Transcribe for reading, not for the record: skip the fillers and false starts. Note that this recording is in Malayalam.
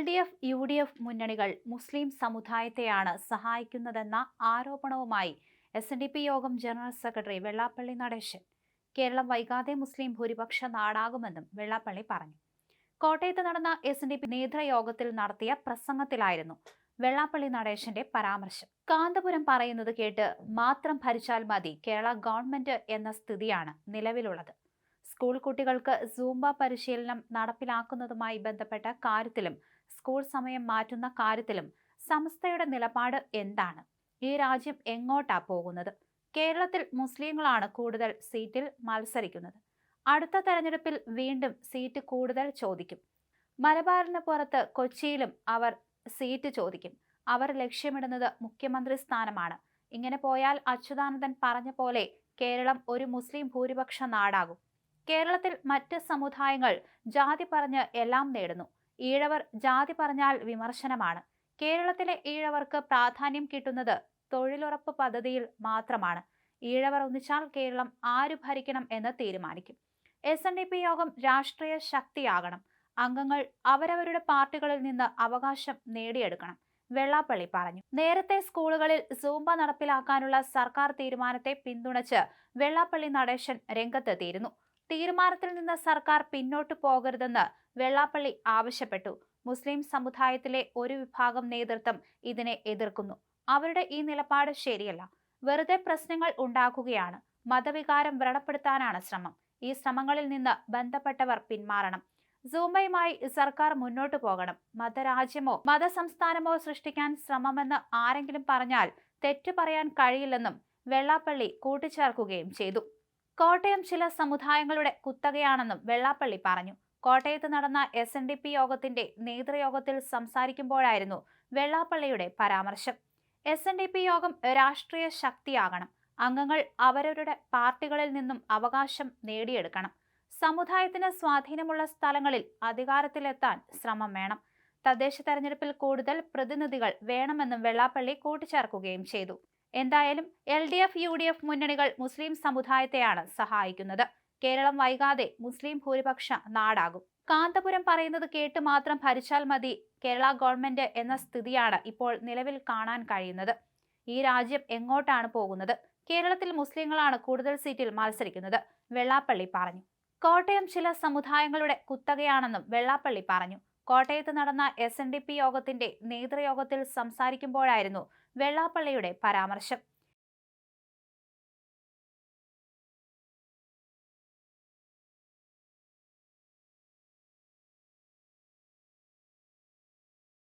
LDF, UDF മുന്നണികൾ മുസ്ലിം സമുദായത്തെയാണ് സഹായിക്കുന്നതെന്ന ആരോപണവുമായി SNDP യോഗം ജനറൽ സെക്രട്ടറി വെള്ളാപ്പള്ളി നടേശൻ. കേരളം വൈകാതെ മുസ്ലിം ഭൂരിപക്ഷ നാടാകുമെന്നും വെള്ളാപ്പള്ളി പറഞ്ഞു. കോട്ടയത്ത് നടന്ന SNDP നേതൃയോഗത്തിൽ നടത്തിയ പ്രസംഗത്തിലായിരുന്നു വെള്ളാപ്പള്ളി നടേശന്റെ പരാമർശം. കാന്തപുരം പറയുന്നത് കേട്ട് മാത്രം ഭരിച്ചാൽ മതി കേരള ഗവൺമെന്റ് എന്ന സ്ഥിതിയാണ് നിലവിലുള്ളത്. സ്കൂൾ കുട്ടികൾക്ക് സൂംബ പരിശീലനം നടപ്പിലാക്കുന്നതുമായി ബന്ധപ്പെട്ട കാര്യത്തിലും സ്കൂൾ സമയം മാറ്റുന്ന കാര്യത്തിലും സംസ്ഥയുടെ നിലപാട് എന്താണ്? ഈ രാജ്യം എങ്ങോട്ടാ പോകുന്നത്? കേരളത്തിൽ മുസ്ലിങ്ങളാണ് കൂടുതൽ സീറ്റിൽ മത്സരിക്കുന്നത്. അടുത്ത തെരഞ്ഞെടുപ്പിൽ വീണ്ടും സീറ്റ് കൂടുതൽ ചോദിക്കും. മലബാറിന് പുറത്ത് കൊച്ചിയിലും അവർ സീറ്റ് ചോദിക്കും. അവർ ലക്ഷ്യമിടുന്നത് മുഖ്യമന്ത്രി സ്ഥാനമാണ്. ഇങ്ങനെ പോയാൽ അച്യുതാനന്ദൻ പറഞ്ഞ പോലെ കേരളം ഒരു മുസ്ലിം ഭൂരിപക്ഷ നാടാകും. കേരളത്തിൽ മറ്റ് സമുദായങ്ങൾ ജാതി പറഞ്ഞ് എല്ലാം നേടുന്നു. ഈഴവർ ജാതി പറഞ്ഞാൽ വിമർശനമാണ്. കേരളത്തിലെ ഈഴവർക്ക് പ്രാധാന്യം കിട്ടുന്നത് തൊഴിലുറപ്പ് പദ്ധതിയിൽ മാത്രമാണ്. ഈഴവർ ഒന്നിച്ചാൽ കേരളം ആരു ഭരിക്കണം എന്ന് തീരുമാനിക്കും. SNDP യോഗം രാഷ്ട്രീയ ശക്തിയാകണം. അംഗങ്ങൾ അവരവരുടെ പാർട്ടികളിൽ നിന്ന് അവകാശം നേടിയെടുക്കണം, വെള്ളാപ്പള്ളി പറഞ്ഞു. നേരത്തെ സ്കൂളുകളിൽ സൂംബ നടപ്പിലാക്കാനുള്ള സർക്കാർ തീരുമാനത്തെ പിന്തുണച്ച് വെള്ളാപ്പള്ളി നടേശൻ രംഗത്തെത്തിയിരുന്നു. തീരുമാനത്തിൽ നിന്ന് സർക്കാർ പിന്നോട്ടു പോകരുതെന്ന് വെള്ളാപ്പള്ളി ആവശ്യപ്പെട്ടു. മുസ്ലിം സമുദായത്തിലെ ഒരു വിഭാഗം നേതൃത്വം ഇതിനെ എതിർക്കുന്നു. അവരുടെ ഈ നിലപാട് ശരിയല്ല. വെറുതെ പ്രശ്നങ്ങൾ ഉണ്ടാക്കുകയാണ്. മതവികാരം വ്രണപ്പെടുത്താനാണ് ശ്രമം. ഈ ശ്രമങ്ങളിൽ നിന്ന് ബന്ധപ്പെട്ടവർ പിന്മാറണം. സൂംബയുമായി സർക്കാർ മുന്നോട്ടു പോകണം. മതരാജ്യമോ മതസംസ്ഥാനമോ സൃഷ്ടിക്കാൻ ശ്രമമെന്ന് ആരെങ്കിലും പറഞ്ഞാൽ തെറ്റു പറയാൻ കഴിയില്ലെന്നും വെള്ളാപ്പള്ളി കൂട്ടിച്ചേർക്കുകയും ചെയ്തു. കോട്ടയം ചില സമുദായങ്ങളുടെ കുത്തകയാണെന്നും വെള്ളാപ്പള്ളി പറഞ്ഞു. കോട്ടയത്ത് നടന്ന SNDP യോഗത്തിന്റെ നേതൃയോഗത്തിൽ സംസാരിക്കുമ്പോഴായിരുന്നു വെള്ളാപ്പള്ളിയുടെ പരാമർശം. SNDP യോഗം രാഷ്ട്രീയ ശക്തിയാകണം. അംഗങ്ങൾ അവരവരുടെ പാർട്ടികളിൽ നിന്നും അവകാശം നേടിയെടുക്കണം. സമുദായത്തിന് സ്വാധീനമുള്ള സ്ഥലങ്ങളിൽ അധികാരത്തിലെത്താൻ ശ്രമം വേണം. തദ്ദേശ തെരഞ്ഞെടുപ്പിൽ കൂടുതൽ പ്രതിനിധികൾ വേണമെന്നും വെള്ളാപ്പള്ളി കൂട്ടിച്ചേർക്കുകയും ചെയ്തു. എന്തായാലും LDF, UDF മുന്നണികൾ മുസ്ലിം സമുദായത്തെയാണ് സഹായിക്കുന്നത്. കേരളം വൈകാതെ മുസ്ലിം ഭൂരിപക്ഷ നാടാകും. കാന്തപുരം പറയുന്നത് കേട്ട് മാത്രം ഭരിച്ചാൽ മതി കേരള ഗവൺമെന്റ് എന്ന സ്ഥിതിയാണ് ഇപ്പോൾ നിലവിൽ കാണാൻ കഴിയുന്നത്. ഈ രാജ്യം എങ്ങോട്ടാണ് പോകുന്നത്? കേരളത്തിൽ മുസ്ലിങ്ങളാണ് കൂടുതൽ സീറ്റിൽ മത്സരിക്കുന്നത്, വെള്ളാപ്പള്ളി പറഞ്ഞു. കോട്ടയം ചില സമുദായങ്ങളുടെ കുത്തകയാണെന്നും വെള്ളാപ്പള്ളി പറഞ്ഞു. കോട്ടയത്ത് നടന്ന SNDP യോഗത്തിന്റെ നേതൃയോഗത്തിൽ സംസാരിക്കുമ്പോഴായിരുന്നു വെള്ളാപ്പള്ളിയുടെ പരാമർശം.